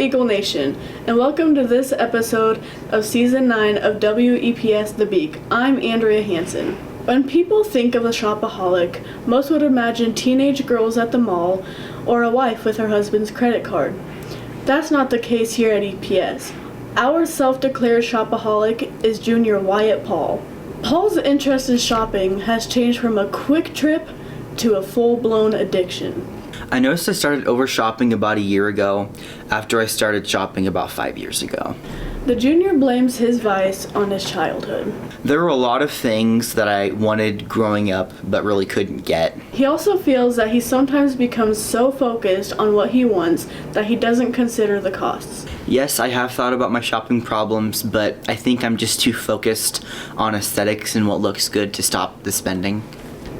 Eagle Nation, and welcome to this episode of Season 9 of W-EPS The Beak. I'm Andrea Hansen. When people think of a shopaholic, most would imagine teenage girls at the mall or a wife with her husband's credit card. That's not the case here at EPS. Our self-declared shopaholic is junior Wyatt Paul. Paul's interest in shopping has changed from a quick trip to a full-blown addiction. I noticed I started overshopping about a year ago after I started shopping about 5 years ago. The junior blames his vice on his childhood. There were a lot of things that I wanted growing up but really couldn't get. He also feels that he sometimes becomes so focused on what he wants that he doesn't consider the costs. Yes, I have thought about my shopping problems, but I think I'm just too focused on aesthetics and what looks good to stop the spending.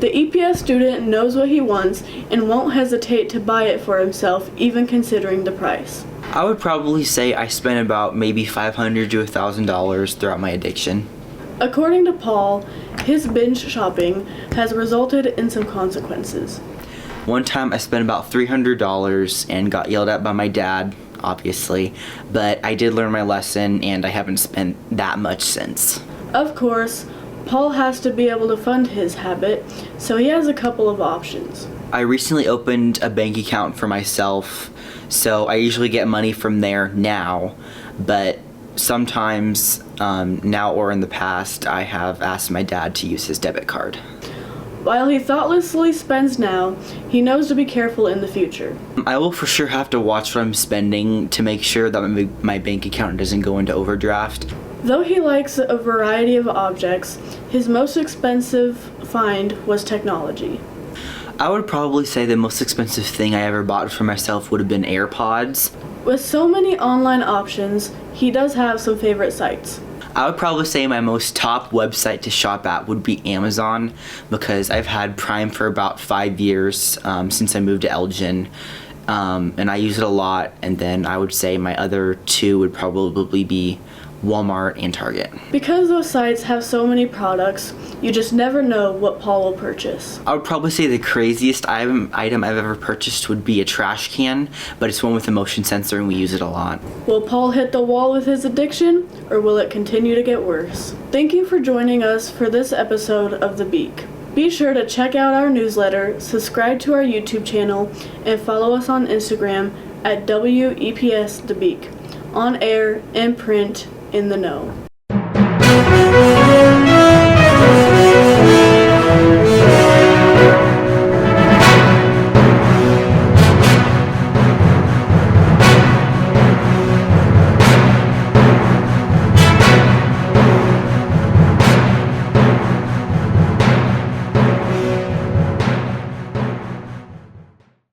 The EPS student knows what he wants and won't hesitate to buy it for himself, even considering the price. I would probably say I spent about maybe $500 to $1,000 throughout my addiction. According to Paul, his binge shopping has resulted in some consequences. One time I spent about $300 and got yelled at by my dad, obviously, but I did learn my lesson and I haven't spent that much since. Of course, Paul has to be able to fund his habit, so he has a couple of options. I recently opened a bank account for myself, so I usually get money from there now, but sometimes now or in the past I have asked my dad to use his debit card. While he thoughtlessly spends now, he knows to be careful in the future. I will for sure have to watch what I'm spending to make sure that my bank account doesn't go into overdraft. Though he likes a variety of objects, his most expensive find was technology. I would probably say the most expensive thing I ever bought for myself would have been AirPods. With so many online options, he does have some favorite sites. I would probably say my most top website to shop at would be Amazon because I've had Prime for about 5 years since I moved to Elgin, and I use it a lot. And then I would say my other two would probably be Walmart and Target. Because those sites have so many products, you just never know what Paul will purchase. I would probably say the craziest item I've ever purchased would be a trash can, but it's one with a motion sensor and we use it a lot. Will Paul hit the wall with his addiction, or will it continue to get worse? Thank you for joining us for this episode of The Beak. Be sure to check out our newsletter, subscribe to our YouTube channel, and follow us on Instagram at W-EPS The Beak. On air, in print, in the know.